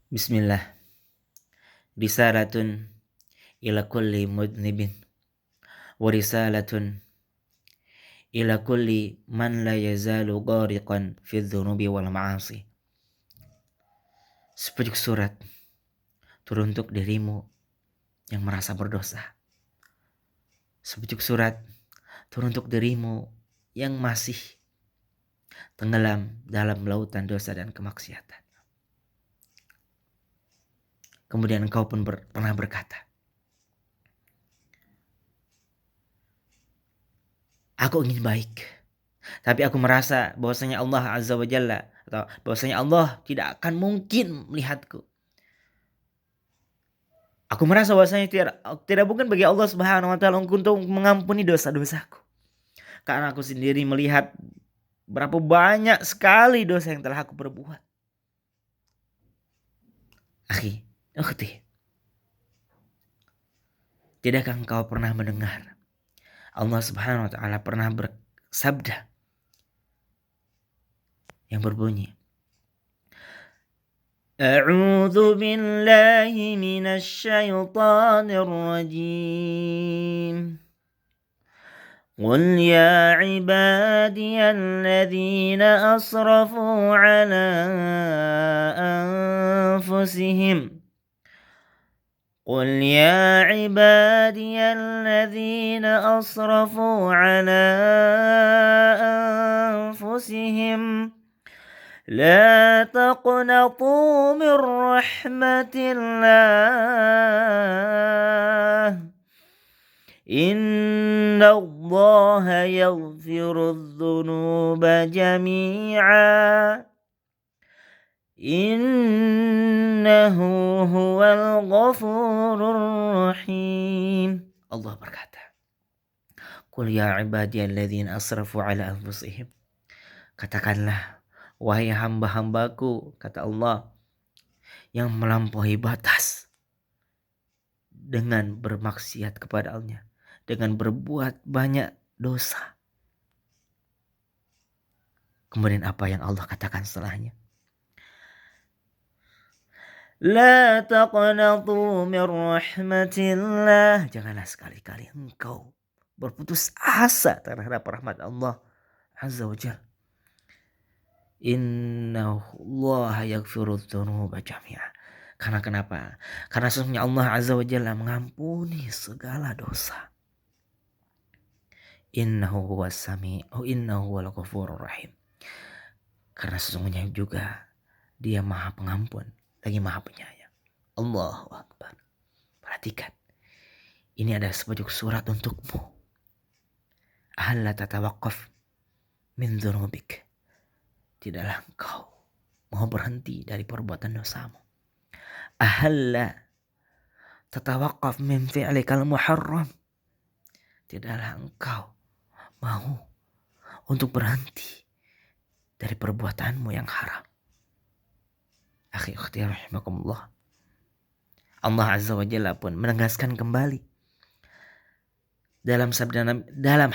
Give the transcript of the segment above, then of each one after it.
Bismillah. Risalatun ila kulli mudnibin wa risalatun ila kulli man la yazalu ghariqan fi dhunubi wal ma'asi. Sepujuk surat turun untuk dirimu yang merasa berdosa. Sepujuk surat turun untuk dirimu yang masih tenggelam dalam lautan dosa dan kemaksiatan. Kemudian engkau pun pernah berkata, aku ingin baik, tapi aku merasa bahwasanya Allah Azza wa Jalla atau bahwasanya Allah tidak akan mungkin melihatku. Aku merasa bahwasanya tidak mungkin bagi Allah Subhanahu wa taala untuk mengampuni dosa-dosaku. Karena aku sendiri melihat berapa banyak sekali dosa yang telah aku perbuat. Akhi, ukhti, tidakkah engkau pernah mendengar Allah Subhanahu wa taala pernah bersabda yang berbunyi, A'udzu billahi minasy syaithanir rajim. قل يا عبادي الذين أسرفوا على أنفسهم قل يا عبادي الذين أسرفوا على أنفسهم لا تقنطوا من رحمة الله إن الله يغفر الذنوب جميعا إنه هو الغفور الرحيم. Allah berkata, Qul ya ibadiyalladzina asrafu ala anfusihim. Katakanlah, wahai hamba-hambaku, kata Allah, yang melampaui batas dengan bermaksiat kepada-Nya, dengan berbuat banyak dosa. Kemudian apa yang Allah katakan setelahnya? La taqnatu min rahmatillah. Janganlah sekali-kali engkau berputus asa terhadap rahmat Allah Azza wa Jalla. Inna Allah yaghfiru dzunuba jami'a. Karena kenapa? Karena sesungguhnya Allah Azza wa Jalla mengampuni segala dosa. Innahu huwas sami'u innahu huwal ghafurur rahim. Karena sesungguhnya juga Dia Maha Pengampun lagi Maha Penyayang. Allahu Akbar. Perhatikan. Ini adalah sebuah surat untukmu. Ahalla tatawaqqaf min dzunubik. Tidaklah engkau mau berhenti dari perbuatan dosamu. Ahalla tatawaqqaf min fi'likal muharram. Tidaklah engkau mau untuk berhenti dari perbuatanmu yang haram. Akhi ukhti rahimakumullah. Allah Azza wa Jalla pun menegaskan kembali dalam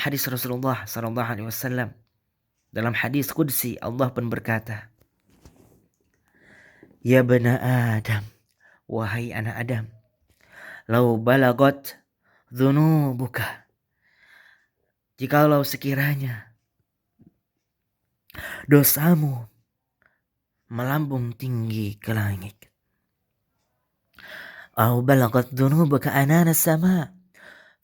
hadis Rasulullah sallallahu alaihi wasallam. Dalam hadis qudsi Allah pun berkata, Ya bani Adam, wahai anak Adam, lau balagot dzunubuka. Jikalau sekiranya dosamu melambung tinggi ke langit. Au balagat dzunubuka anana sama.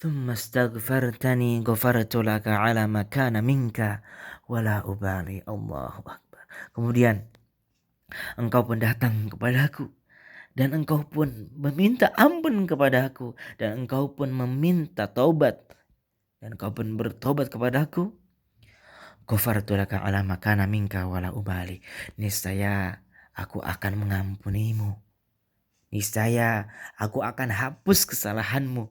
Thumma astaghfartani ghafartu laka ala ma kana minka wala ubali. Allahu Akbar. Kemudian engkau pun datang kepadaku dan engkau pun meminta ampun kepadaku dan engkau pun meminta taubat dan engkau pun bertobat kepadaku. Ghafartu laka ala ma kana minka wala ubali. Niscaya aku akan mengampunimu. Niscaya aku akan hapus kesalahanmu.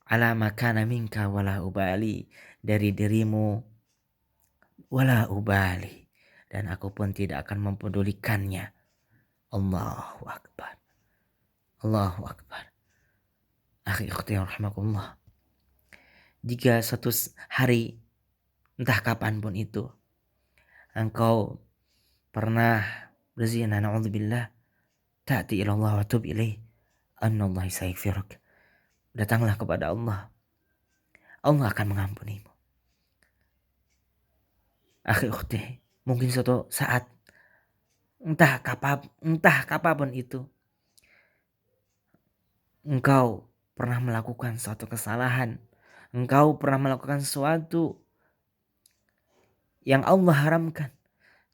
Ala ma kana minka wala ubali. Dari dirimu wala ubali. Dan aku pun tidak akan mempedulikannya. Allahu Akbar. Allahu Akbar. Akhi ukhti rahimakumullah. Jika suatu hari, entah kapanpun itu, engkau pernah berzina, na'udzubillah, Ta'ti ilallah wa tub ilaih. Annallahi sayaghfiruk. Datanglah kepada Allah. Allah akan mengampunimu. Akhi ukhti, mungkin suatu saat entah kapanpun itu engkau pernah melakukan suatu kesalahan, engkau pernah melakukan sesuatu yang Allah haramkan.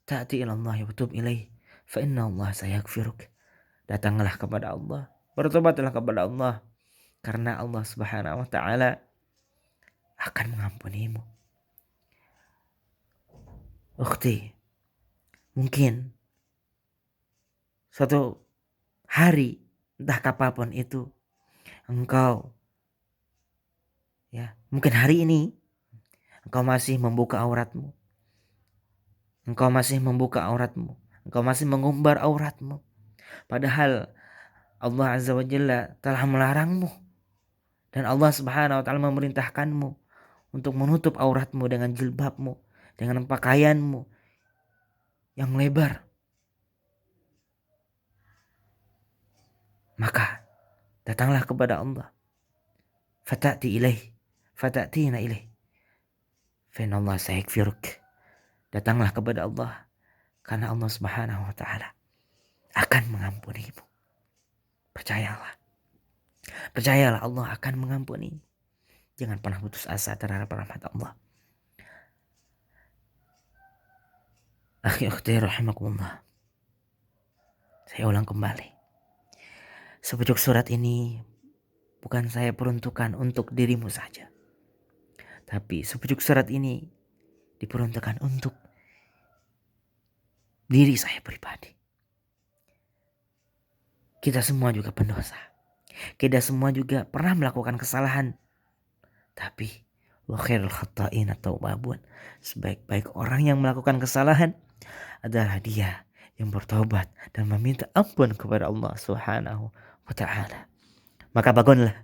Ta'ti ilallahi wa tub ilaih fa inna Allah sayaghfiruk. Datanglah kepada Allah, bertobatlah kepada Allah, karena Allah Subhanahu wa taala akan mengampunimu. Ukhti, mungkin suatu hari entah kapanpun itu engkau mungkin hari ini engkau masih membuka auratmu. Engkau masih membuka auratmu. Engkau masih mengumbar auratmu. Padahal Allah Azza wa Jalla telah melarangmu. Dan Allah Subhanahu wa taala memerintahkanmu untuk menutup auratmu dengan jilbabmu, dengan pakaianmu yang lebar. Maka datanglah kepada Allah. Fata'tina ilaih. Fa inna Allah sayaghfiruk. Datanglah kepada Allah, karena Allah Subhanahu wa taala akan mengampunimu. Percayalah. Percayalah, Allah akan mengampuni. Jangan pernah putus asa terhadap rahmat Allah. Akhi ukhti rahimakumullah. Saya ulang kembali. Sepucuk surat ini bukan saya peruntukkan untuk dirimu saja. Tapi sepucuk surat ini diperuntukkan untuk diri saya pribadi. Kita semua juga pendosa. Kita semua juga pernah melakukan kesalahan. Tapi wa khairul khata'ina tawwabun. Sebaik-baik orang yang melakukan kesalahan adalah dia yang bertobat dan meminta ampun kepada Allah Subhanahu wa taala. Maka bangunlah.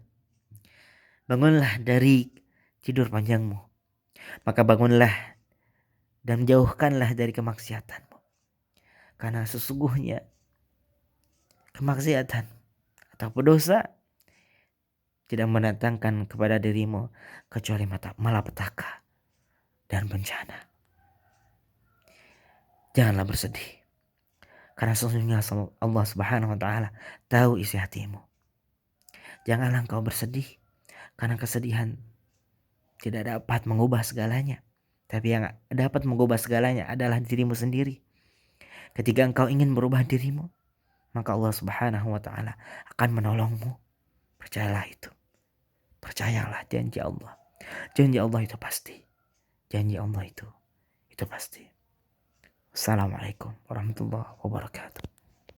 Bangunlah dari tidur panjangmu. Maka bangunlah dan jauhkanlah dari kemaksiatanmu. Karena sesungguhnya kemaksiatan atau dosa tidak mendatangkan kepada dirimu kecuali malapetaka dan bencana. Janganlah bersedih. Karena sesungguhnya Allah Subhanahu wa taala tahu isi hatimu. Janganlah engkau bersedih, karena kesedihan tidak dapat mengubah segalanya. Tapi yang dapat mengubah segalanya adalah dirimu sendiri. Ketika engkau ingin merubah dirimu, maka Allah Subhanahu wa taala akan menolongmu. Percayalah itu. Percayalah janji Allah. Janji Allah itu pasti. Janji Allah itu pasti. Assalamualaikum warahmatullahi wabarakatuh.